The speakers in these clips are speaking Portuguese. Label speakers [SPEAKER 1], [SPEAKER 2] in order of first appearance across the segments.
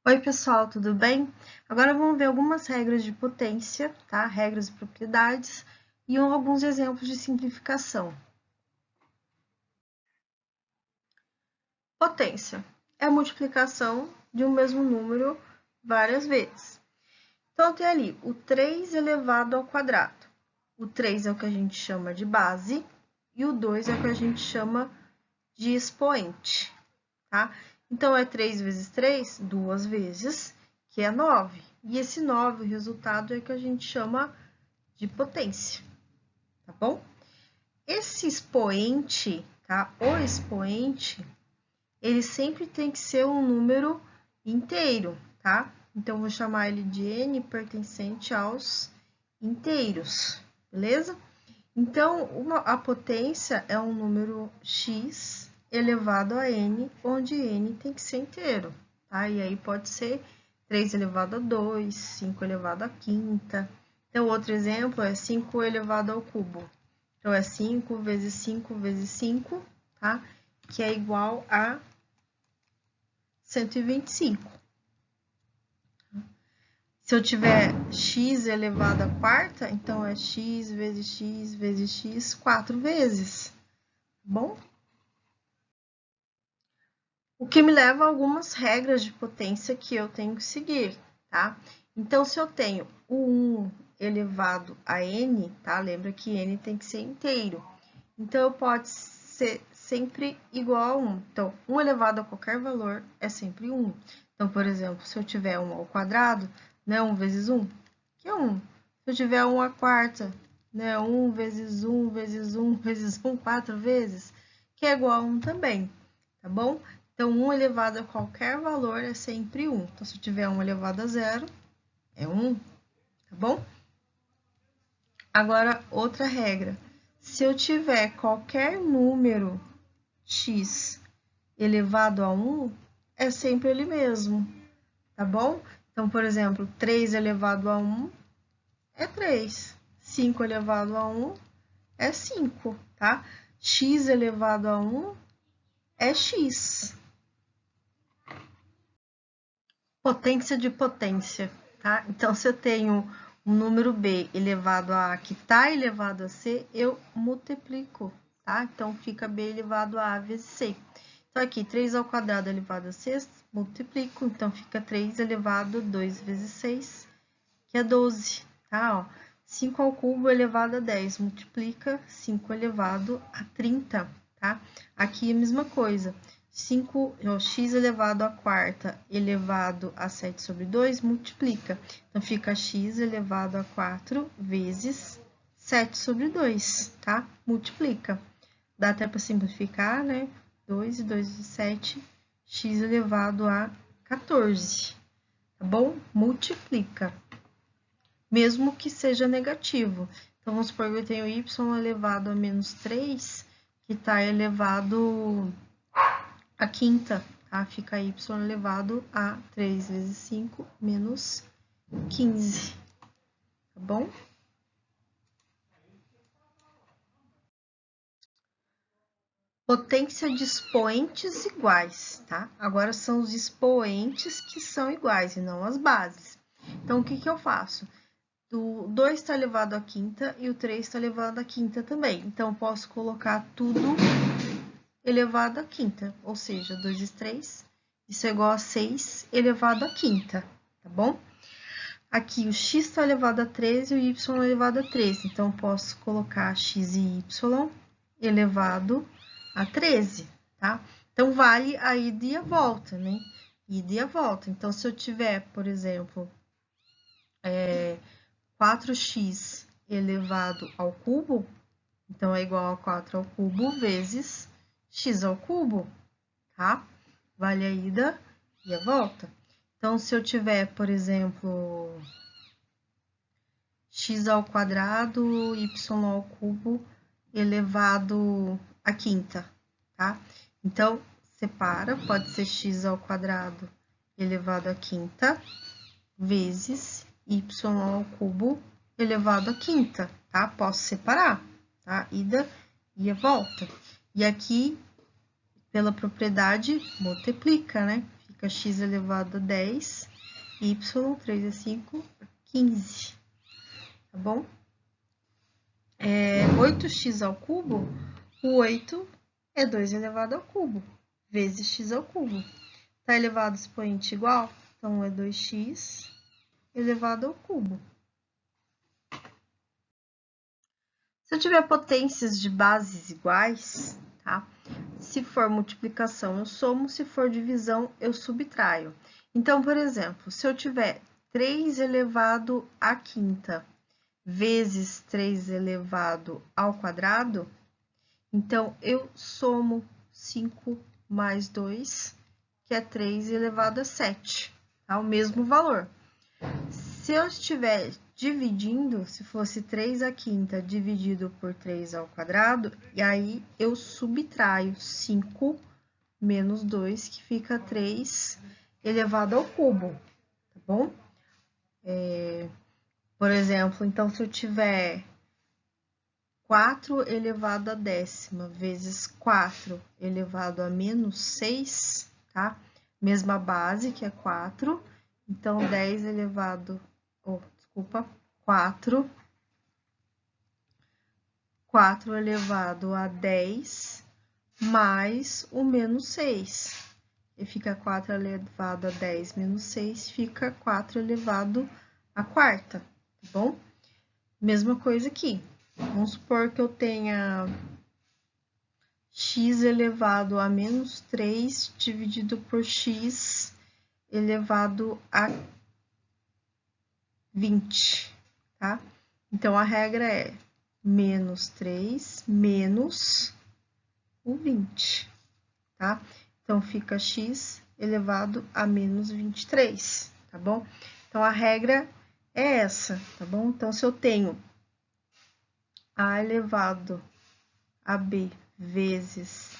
[SPEAKER 1] Oi, pessoal, tudo bem? Agora vamos ver algumas regras de potência, tá? Regras e propriedades e alguns exemplos de simplificação. Potência é a multiplicação de um mesmo número várias vezes. Então, tem ali o 3 elevado ao quadrado. O 3 é o que a gente chama de base e o 2 é o que a gente chama de expoente, tá? Então, é 3 vezes 3, 2 vezes, que é 9. E esse 9, o resultado é que a gente chama de potência, tá bom? Esse expoente, tá? O expoente, ele sempre tem que ser um número inteiro, tá? Então, vou chamar ele de n pertencente aos inteiros, beleza? Então, a potência é um número x elevado a n, onde n tem que ser inteiro, tá? E aí pode ser 3 elevado a 2, 5 elevado a quinta. Então, outro exemplo é 5 elevado ao cubo. Então, é 5 vezes 5 vezes 5, tá? Que é igual a 125. Se eu tiver x elevado à quarta, então é x vezes x vezes x 4 vezes, tá bom? O que me leva a algumas regras de potência que eu tenho que seguir, tá? Então, se eu tenho o 1 elevado a n, tá? Lembra que n tem que ser inteiro. Então, pode ser sempre igual a 1. Então, 1 elevado a qualquer valor é sempre 1. Então, por exemplo, se eu tiver 1 ao quadrado, né, 1 vezes 1, que é 1. Se eu tiver 1 à quarta, né, 1 vezes 1 vezes 1 vezes 1, 4 vezes, que é igual a 1 também, tá bom? Então, 1 elevado a qualquer valor é sempre 1. Então, se eu tiver 1 elevado a 0, é 1, tá bom? Agora, outra regra. Se eu tiver qualquer número x elevado a 1, é sempre ele mesmo, tá bom? Então, por exemplo, 3 elevado a 1 é 3. 5 elevado a 1 é 5, tá? X elevado a 1 é x. Potência de potência, tá? Então, se eu tenho um número b elevado a A que está elevado a C, eu multiplico, tá? Então, fica b elevado a A vezes C. Então, aqui, 3 ao quadrado elevado a 6, multiplico. Então, fica 3 elevado a 2 vezes 6, que é 12, tá? Ó, 5 ao cubo elevado a 10, multiplica 5 elevado a 30, tá? Aqui, a mesma coisa. 5, x elevado à quarta elevado a 7 sobre 2, multiplica. Então, fica x elevado a 4 vezes 7 sobre 2, tá? Multiplica. Dá até para simplificar, né? 2 e 2 de 7, x elevado a 14, tá bom? Multiplica. Mesmo que seja negativo. Então, vamos supor que eu tenho y elevado a menos 3, que está elevado a quinta, tá? Fica y elevado a 3 vezes 5 menos 15, tá bom? Potência de expoentes iguais, tá? Agora são os expoentes que são iguais e não as bases. Então, o que que eu faço? O 2 está elevado à quinta e o 3 está elevado à quinta também. Então, eu posso colocar tudo elevado à quinta, ou seja, 2 vezes 3, isso é igual a 6 elevado à quinta, tá bom? Aqui, o x está elevado a 13 e o y elevado a 13. Então, posso colocar x e y elevado a 13, tá? Então, vale a ida e a volta, né? Ida e a volta. Então, se eu tiver, por exemplo, 4x elevado ao cubo, então, é igual a 4 ao cubo vezes x ao cubo, tá? Vale a ida e a volta. Então, se eu tiver, por exemplo, x ao quadrado, y ao cubo elevado à quinta, tá? Então, separa, pode ser x ao quadrado elevado à quinta vezes y ao cubo elevado à quinta, tá? Posso separar, tá? Ida e a volta. E aqui, pela propriedade, multiplica, né? fica x elevado a 10, y, 3 é 5, 15, tá bom? 8x ao cubo, o 8 é 2 elevado ao cubo, vezes x ao cubo. Tá elevado ao expoente igual? Então, é 2x elevado ao cubo. Se eu tiver potências de bases iguais, tá? Se for multiplicação, eu somo, se for divisão, eu subtraio. Então, por exemplo, se eu tiver 3 elevado à quinta vezes 3 elevado ao quadrado, então, eu somo 5 mais 2, que é 3 elevado a 7, tá? O mesmo valor. Se eu estiver dividindo, se fosse 3 à quinta dividido por 3 ao quadrado, e aí eu subtraio 5 menos 2, que fica 3 elevado ao cubo, tá bom? Por exemplo, então, se eu tiver 4 elevado a décima vezes 4 elevado a menos 6, tá? Mesma base, que é 4. Então, 10 elevado... desculpa, 4 elevado a 10 mais o menos 6. E fica 4 elevado a 10 menos 6, fica 4 elevado a quarta, tá bom? Mesma coisa aqui. Vamos supor que eu tenha x elevado a menos 3 dividido por x elevado a 20, tá? Então, a regra é menos 3 menos o 20, tá? Então, fica x elevado a menos 23, tá bom? Então, a regra é essa, tá bom? Então, se eu tenho a elevado a b vezes,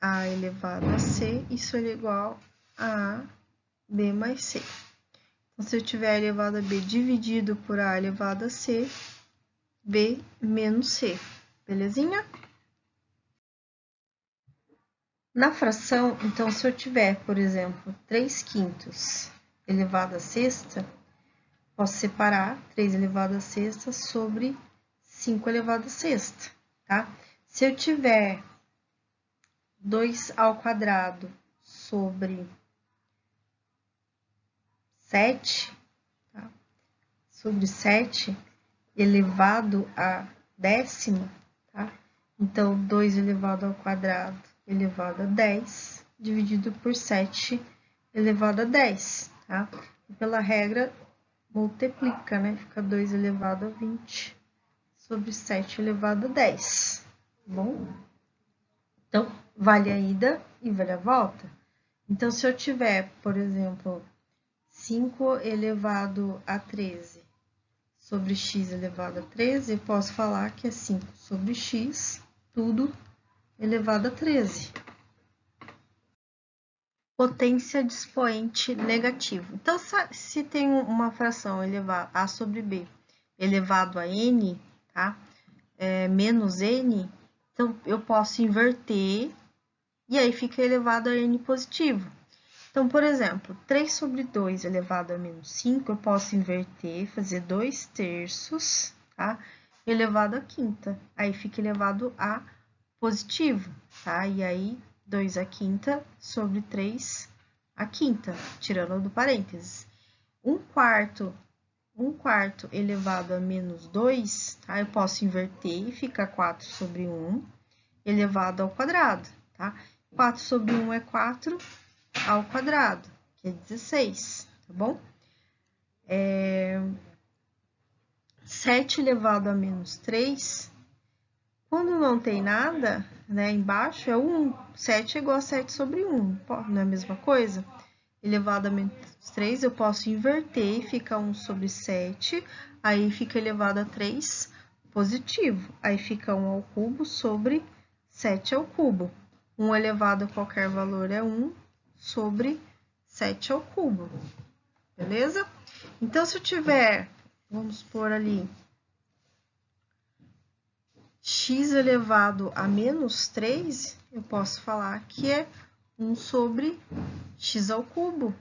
[SPEAKER 1] a elevado a c, isso é igual a b mais c. Então, se eu tiver a elevado a b dividido por a elevado a c, b menos c, belezinha? Na fração, então, se eu tiver, por exemplo, 3/5 elevado a sexta, posso separar 3 elevado a sexta sobre 5 elevado a sexta, tá? Se eu tiver 2 ao quadrado sobre 7, tá? Sobre 7 elevado a décima, tá? Então, 2 elevado ao quadrado elevado a 10, dividido por 7 elevado a 10, tá? E pela regra, multiplica, né? Fica 2 elevado a 20 sobre 7 elevado a 10, tá bom? Então, vale a ida e vale a volta. Então, se eu tiver, por exemplo, 5 elevado a 13 sobre x elevado a 13, eu posso falar que é 5 sobre x, tudo elevado a 13. Potência de expoente negativo. Então, se tem uma fração elevada a sobre b elevado a n, tá? Menos n, então eu posso inverter e aí fica elevado a n positivo. Então, por exemplo, 3 sobre 2 elevado a menos 5, eu posso inverter, fazer 2/3, tá? Elevado à quinta. Aí fica elevado a positivo, tá? E aí, 2 à quinta sobre 3 à quinta, tirando do parênteses. 1/4 elevado a menos 2, tá? Eu posso inverter e fica 4 sobre 1 elevado ao quadrado, tá? 4 sobre 1 é 4 ao quadrado, que é 16, tá bom? 7 elevado a menos 3, quando não tem nada, né, embaixo é 1. 7 é igual a 7 sobre 1, não é a mesma coisa? Elevado a menos 3, eu posso inverter e fica 1 sobre 7, aí fica elevado a 3 positivo, aí fica 1 ao cubo sobre 7 ao cubo. 1 elevado a qualquer valor é 1 sobre 7 ao cubo, beleza? Então, se eu tiver, vamos pôr ali, x elevado a menos 3, eu posso falar que é 1 sobre x ao cubo,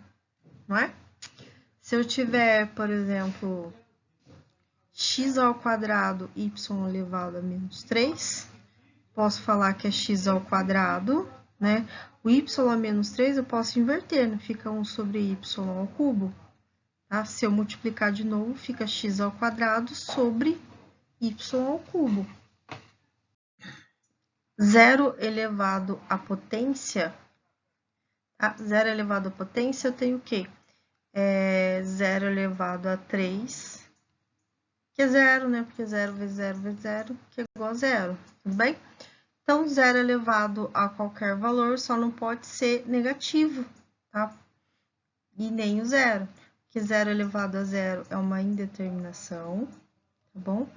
[SPEAKER 1] não é? Se eu tiver, por exemplo, x ao quadrado y elevado a menos 3, posso falar que é x ao quadrado, né? O y a menos 3 eu posso inverter, não fica 1 sobre y ao cubo. Tá? Se eu multiplicar de novo, fica x ao quadrado sobre y ao cubo. 0 elevado à potência, tá? 0 elevado à potência, eu tenho o quê? 0 elevado a 3, que é 0, né? Porque 0 vezes 0 vezes 0, que é igual a 0, tudo bem? Então, 0 elevado a qualquer valor só não pode ser negativo, tá? E nem o 0, porque 0 elevado a 0 é uma indeterminação, tá bom?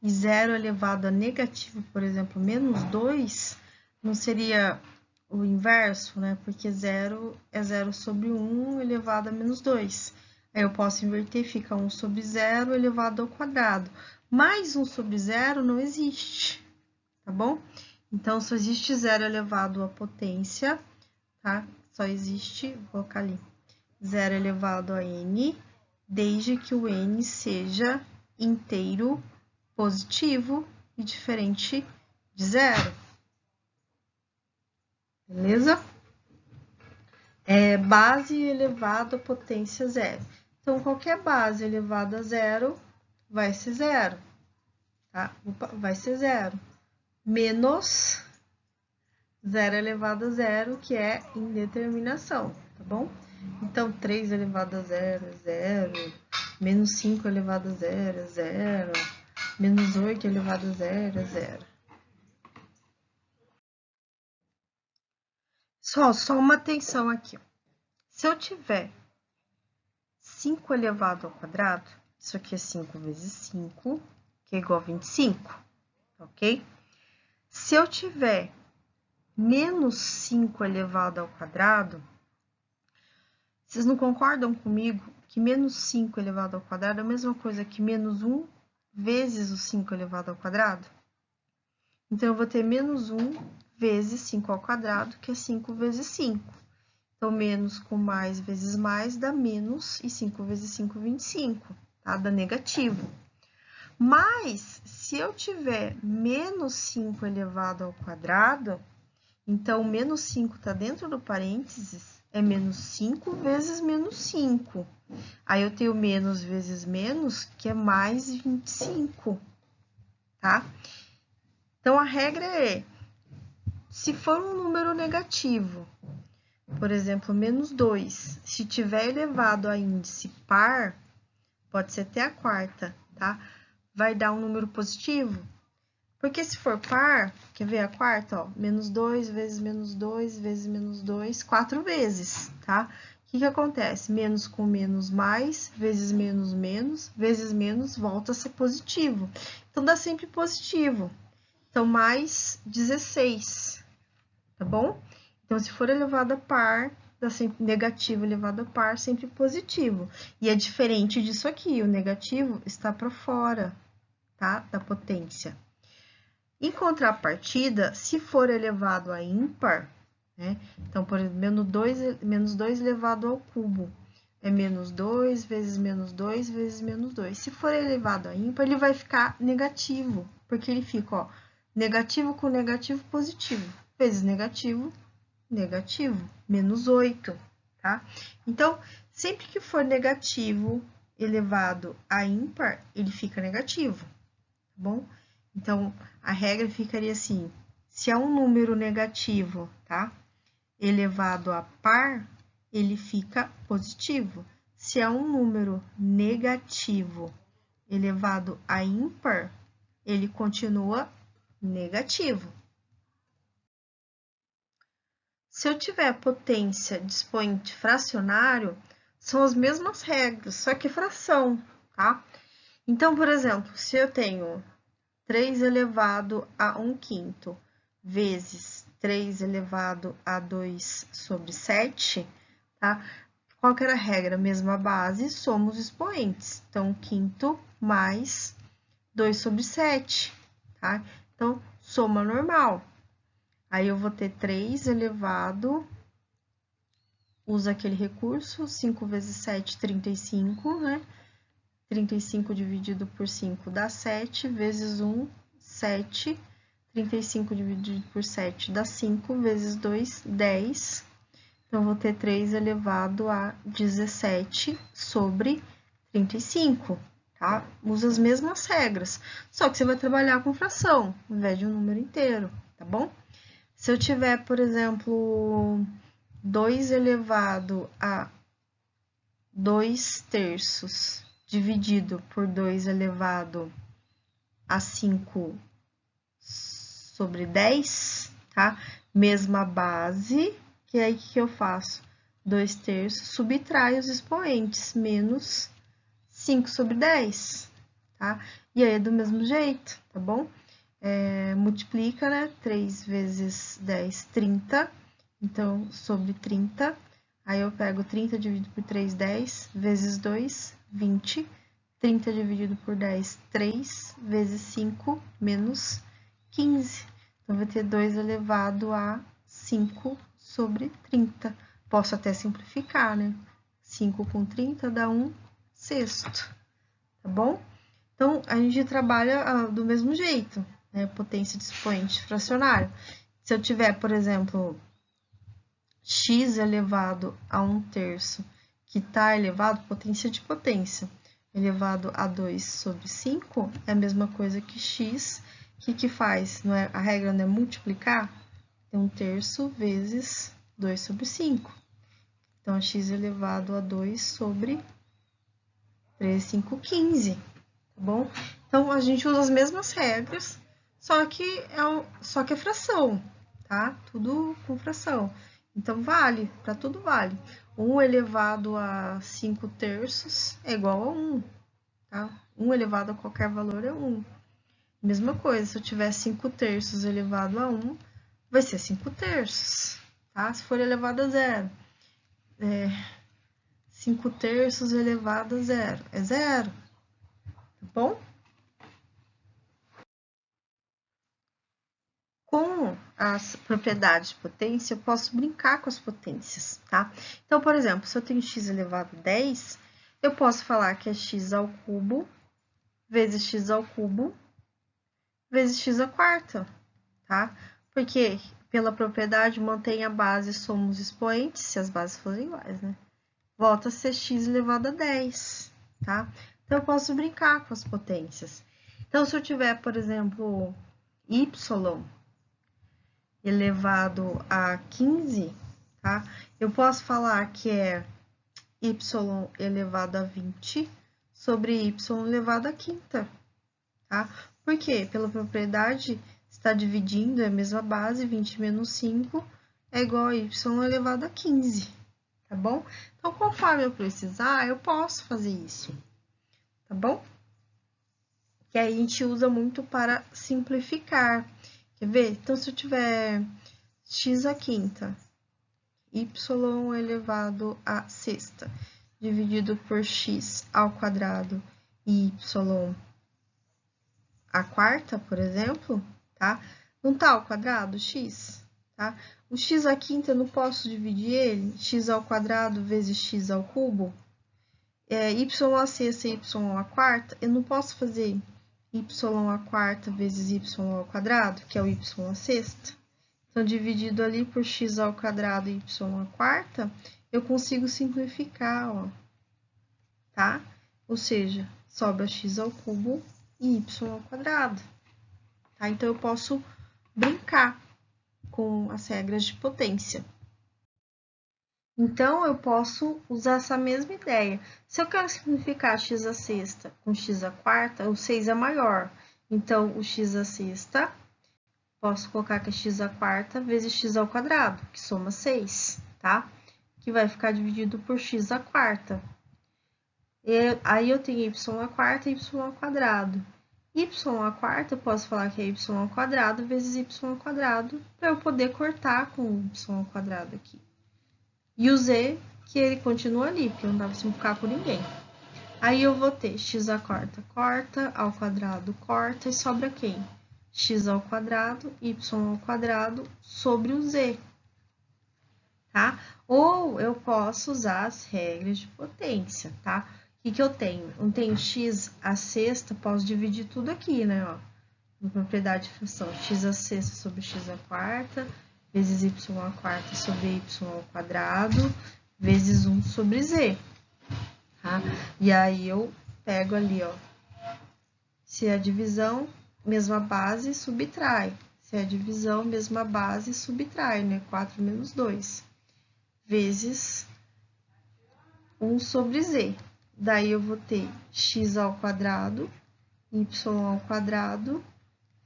[SPEAKER 1] E 0 elevado a negativo, por exemplo, menos 2, não seria o inverso, né? Porque 0 é 0 sobre 1 elevado a menos 2. Aí eu posso inverter, fica 1 sobre 0 elevado ao quadrado. Mais 1 sobre 0 não existe, tá bom? Então, só existe 0 elevado à potência, tá? Só existe, vou colocar ali, 0 elevado a n, desde que o n seja inteiro positivo e diferente de 0. Beleza? Base elevado à potência 0. Então, qualquer base elevada a 0 vai ser 0, tá? Vai ser 0. Menos 0 elevado a 0, que é indeterminação, tá bom? Então, 3 elevado a 0 é 0, menos 5 elevado a 0 é 0, menos 8 elevado a 0 é 0. Só uma atenção aqui, ó. Se eu tiver 5 elevado ao quadrado, isso aqui é 5 vezes 5, que é igual a 25, ok? Se eu tiver menos 5 elevado ao quadrado, vocês não concordam comigo que menos 5 elevado ao quadrado é a mesma coisa que menos 1 vezes o 5 elevado ao quadrado? Então, eu vou ter menos 1 vezes 5 ao quadrado, que é 5 vezes 5. Então, menos com mais vezes mais dá menos, e 5 vezes 5, 25, tá? Dá negativo. Mas, se eu tiver menos 5 elevado ao quadrado, então, menos 5 está dentro do parênteses, é menos 5 vezes menos 5. Aí, eu tenho menos vezes menos, que é mais 25, tá? Então, a regra é, se for um número negativo, por exemplo, menos 2, se tiver elevado a índice par, pode ser até a quarta, tá? Vai dar um número positivo? Porque se for par, quer ver a quarta, ó? Menos 2 vezes menos 2 vezes menos 2, 4 vezes, tá? O que acontece? Menos com menos mais, vezes menos menos, vezes menos, volta a ser positivo. Então, dá sempre positivo. Então, mais 16, tá bom? Então, se for elevado a par, dá sempre negativo elevado a par, sempre positivo. E é diferente disso aqui, o negativo está para fora, tá? Da potência. Em contrapartida, se for elevado a ímpar, né? Então, por exemplo, menos 2 elevado ao cubo é menos 2 vezes menos 2 vezes menos 2. Se for elevado a ímpar, ele vai ficar negativo, porque ele fica, ó, negativo com negativo, positivo, vezes negativo, negativo, menos 8, tá? Então, sempre que for negativo elevado a ímpar, ele fica negativo, tá bom? Então, a regra ficaria assim, se é um número negativo, tá? Elevado a par, ele fica positivo. Se é um número negativo elevado a ímpar, ele continua negativo. Se eu tiver potência de expoente fracionário, são as mesmas regras, só que fração, tá? Então, por exemplo, se eu tenho 3 elevado a 1/5 vezes 3 elevado a 2 sobre 7, tá? Qual que era a regra? Mesma base, somos expoentes. Então, 1/5 mais 2 sobre 7, tá? Então, soma normal. Aí, eu vou ter 3 elevado usa aquele recurso, 5 vezes 7, 35, né? 35 dividido por 5 dá 7, vezes 1, 7. 35 dividido por 7 dá 5, vezes 2, 10. Então, vou ter 3 elevado a 17 sobre 35, tá? Usa as mesmas regras, só que você vai trabalhar com fração, ao invés de um número inteiro, tá bom? Se eu tiver, por exemplo, 2 elevado a 2 terços dividido por 2 elevado a 5 sobre 10, tá? Mesma base, que aí o que eu faço? 2 terços, subtrai os expoentes, menos 5 sobre 10, tá? E aí é do mesmo jeito, tá bom? Multiplica, né? 3 vezes 10, 30. Então, sobre 30. Aí eu pego 30 dividido por 3, 10, vezes 2, 20. 30 dividido por 10, 3, vezes 5, menos 15. Então, vai ter 2 elevado a 5 sobre 30. Posso até simplificar, né? 5 com 30 dá 1 sexto, tá bom? Então, a gente trabalha do mesmo jeito, né? Potência de expoente fracionário. Se eu tiver, por exemplo, x elevado a 1 terço, que está elevado, potência de potência, elevado a 2 sobre 5, é a mesma coisa que x. O que faz? Não é, a regra não é multiplicar? É 1 terço vezes 2 sobre 5. Então, x elevado a 2 sobre 3, 5, 15, tá bom? Então, a gente usa as mesmas regras, só que é fração, tá? Tudo com fração. Então, vale, para tudo vale. 1 elevado a 5 terços é igual a 1, tá? 1 elevado a qualquer valor é 1. Mesma coisa, se eu tiver 5 terços elevado a 1, vai ser 5 terços, tá? Se for elevado a 0, 5 terços elevado a 0 é 0, tá bom? Com as propriedades de potência, eu posso brincar com as potências, tá? Então, por exemplo, se eu tenho x elevado a 10, eu posso falar que é x ao cubo vezes x ao cubo vezes x à quarta, tá? Porque pela propriedade mantém a base, somos expoentes, se as bases forem iguais, né? Volta a ser x elevado a 10, tá? Então, eu posso brincar com as potências. Então, se eu tiver, por exemplo, y elevado a 15, tá? Eu posso falar que é y elevado a 20 sobre y elevado a quinta, tá? Por quê? Pela propriedade, está dividindo, é a mesma base, 20 menos 5 é igual a y elevado a 15, tá bom? Então, conforme eu precisar, eu posso fazer isso, tá bom? Que aí a gente usa muito para simplificar. Quer ver? Então, se eu tiver x à quinta, y elevado à sexta, dividido por x ao quadrado e y à quarta, por exemplo, tá? Não tá ao quadrado, x, tá? O x à quinta, eu não posso dividir ele, x ao quadrado vezes x ao cubo. Y à sexta e y à quarta, eu não posso fazer y à quarta vezes y ao quadrado, que é o y à sexta. Então, dividido ali por x ao quadrado e y à quarta, eu consigo simplificar, ó, tá? Ou seja, sobra x ao cubo e y ao quadrado, tá? Então, eu posso brincar com as regras de potência. Então, eu posso usar essa mesma ideia. Se eu quero simplificar x à sexta com x à quarta, o 6 é maior. Então, o x à sexta, posso colocar que é x à quarta vezes x ao quadrado, que soma 6, tá? Que vai ficar dividido por x à quarta. Aí eu tenho y à quarta e y ao quadrado. Y à quarta, eu posso falar que é y ao quadrado vezes y ao quadrado, para eu poder cortar com o y ao quadrado aqui. E o z, que ele continua ali, porque não dá para simplificar por ninguém. Aí eu vou ter x à quarta, corta, ao quadrado, corta, e sobra quem? X ao quadrado, y ao quadrado, sobre o z. tá? Ou eu posso usar as regras de potência, tá? O que eu tenho? Eu tenho x à sexta, posso dividir tudo aqui, né, ó. Na propriedade de fração, x à sexta sobre x à quarta, vezes y à quarta sobre y ao quadrado, vezes 1 sobre z, tá? E aí eu pego ali, ó, se é divisão, mesma base, subtrai. Se é divisão, mesma base, subtrai, né? 4 menos 2, vezes 1 sobre z. Daí eu vou ter x ao quadrado, y ao quadrado,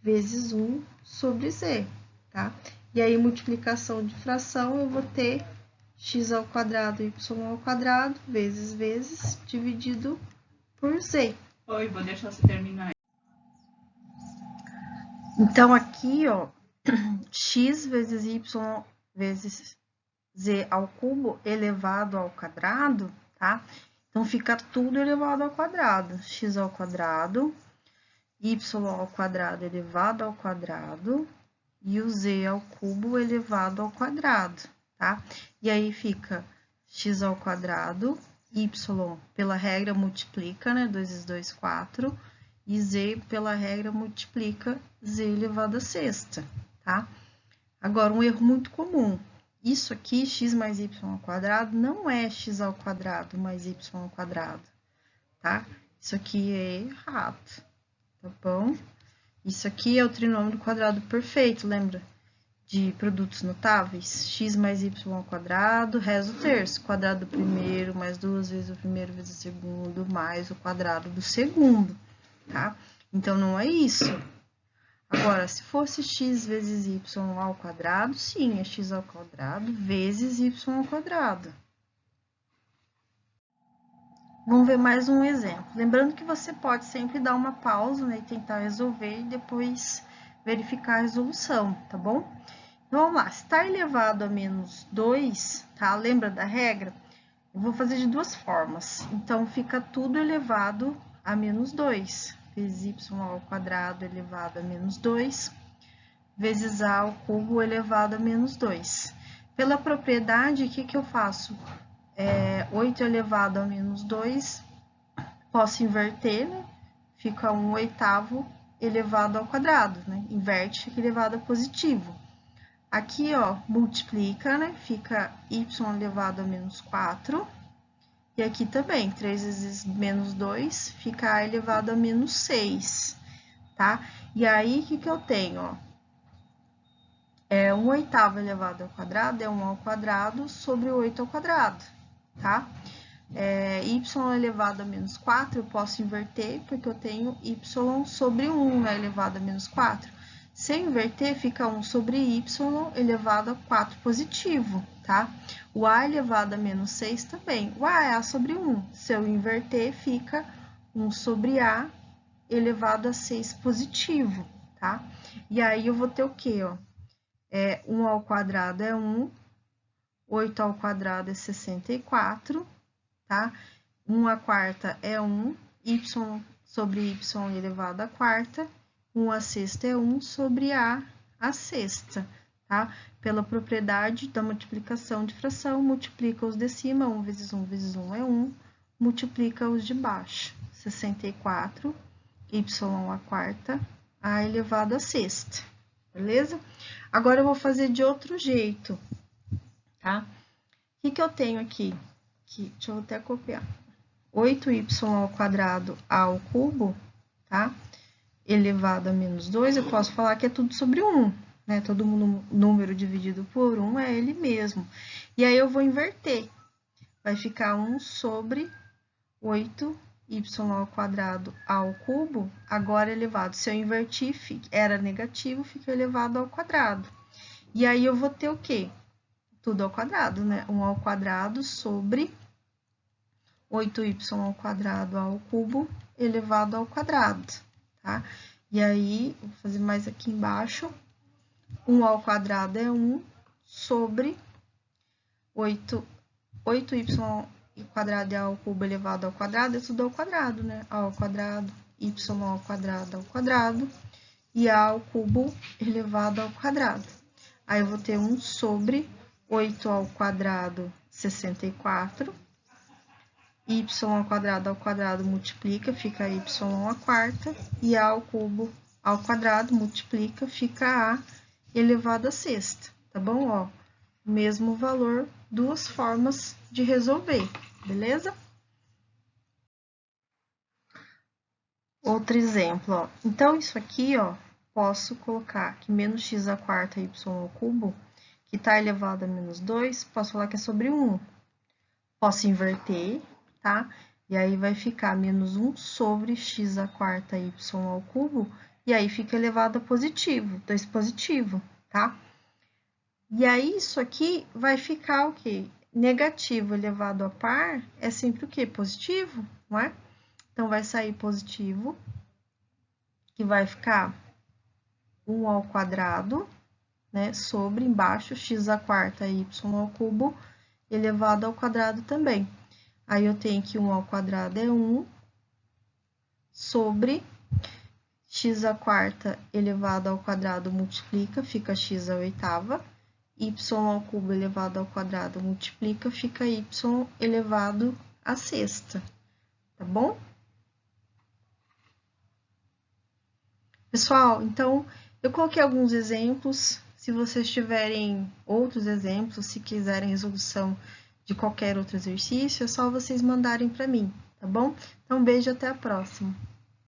[SPEAKER 1] vezes 1 sobre z, tá? E aí, multiplicação de fração, eu vou ter x ao quadrado, y ao quadrado, vezes, dividido por z.
[SPEAKER 2] Oi, vou deixar você terminar.
[SPEAKER 1] Então, aqui, ó, x vezes y vezes z ao cubo elevado ao quadrado, tá? Então, fica tudo elevado ao quadrado. X ao quadrado, y ao quadrado elevado ao quadrado e o z ao cubo elevado ao quadrado, tá? E aí fica x ao quadrado, y pela regra multiplica, né? 2 vezes 2, 4. E z pela regra multiplica z elevado à sexta, tá? Agora, um erro muito comum. Isso aqui, x mais y ao quadrado, não é x ao quadrado mais y ao quadrado, tá? Isso aqui é errado, tá bom? Isso aqui é o trinômio do quadrado perfeito, lembra? De produtos notáveis. X mais y ao quadrado, resto terço. Quadrado do primeiro, mais 2 vezes o primeiro vezes o segundo, mais o quadrado do segundo, tá? Então, não é isso. Agora, se fosse x vezes y ao quadrado, sim, é x ao quadrado vezes y ao quadrado. Vamos ver mais um exemplo. Lembrando que você pode sempre dar uma pausa, né, e tentar resolver e depois verificar a resolução, tá bom? Então, vamos lá. Se está elevado a menos 2, tá? Lembra da regra? Eu vou fazer de duas formas. Então, fica tudo elevado a menos 2. Vezes y ao quadrado elevado a menos 2, vezes a ao cubo elevado a menos 2. Pela propriedade, o que eu faço? 8 elevado a menos 2, posso inverter, né? Fica 1/8 elevado ao quadrado, né? Inverte, fica elevado a positivo. Aqui, ó, multiplica, né? Fica y elevado a menos 4. E aqui também, 3 vezes menos 2, fica a elevado a menos 6, tá? E aí, o que eu tenho, ó? 1/8 elevado ao quadrado é 1 ao quadrado sobre 8 ao quadrado, tá? Y elevado a menos 4, eu posso inverter, porque eu tenho y sobre 1, né, elevado a menos 4. Se eu inverter, fica 1 sobre y elevado a 4 positivo, tá? O a elevado a menos 6 também. O a é a sobre 1. Se eu inverter, fica 1 sobre a elevado a 6 positivo, tá? E aí, eu vou ter o quê, ó? 1 ao quadrado é 1, 8 ao quadrado é 64, tá? 1 à quarta é 1, y sobre y elevado à quarta, 1 à sexta é 1 sobre a à sexta, tá? Pela propriedade da multiplicação de fração, multiplica os de cima, 1 vezes 1 vezes 1 é 1, multiplica os de baixo, 64, y à quarta, a elevado à sexta, beleza? Agora, eu vou fazer de outro jeito, tá? O que eu tenho aqui? Deixa eu até copiar. 8y ao quadrado ao cubo, tá? Elevado a menos 2, eu posso falar que é tudo sobre 1, né? Todo número dividido por 1 é ele mesmo. E aí, eu vou inverter. Vai ficar 1 sobre 8y ao quadrado ao cubo, agora elevado. Se eu invertir, era negativo, fica elevado ao quadrado. E aí, eu vou ter o quê? Tudo ao quadrado, né? 1 ao quadrado sobre 8y ao quadrado ao cubo elevado ao quadrado, tá? E aí, vou fazer mais aqui embaixo. 1 ao quadrado é 1 sobre 8y quadrado ao cubo elevado ao quadrado, é tudo ao quadrado, né? A ao quadrado, y ao quadrado e a ao cubo elevado ao quadrado. Aí, eu vou ter 1 sobre 8 ao quadrado, 64. Y ao quadrado multiplica, fica y à quarta. E a ao cubo ao quadrado multiplica, fica a elevado à sexta, tá bom? Ó, mesmo valor, duas formas de resolver, beleza? Outro exemplo, ó. Então, isso aqui, ó, posso colocar que menos x à quarta y ao cubo, que tá elevado a menos 2, posso falar que é sobre 1. Posso inverter, tá? E aí vai ficar menos 1 sobre x à quarta y ao cubo, e aí fica elevado a positivo, 2 positivo, tá? E aí, isso aqui vai ficar o quê? Negativo elevado a par é sempre o quê? Positivo, não é? Então, vai sair positivo, que vai ficar 1 ao quadrado, né? Sobre, embaixo, x à quarta y ao cubo, elevado ao quadrado também. Aí, eu tenho que 1 ao quadrado é 1, sobre x à quarta elevado ao quadrado multiplica, fica x à oitava. Y ao cubo elevado ao quadrado multiplica, fica y elevado à sexta, tá bom? Pessoal, então, eu coloquei alguns exemplos. Se vocês tiverem outros exemplos, se quiserem resolução de qualquer outro exercício, é só vocês mandarem para mim, tá bom? Então, um beijo e até a próxima.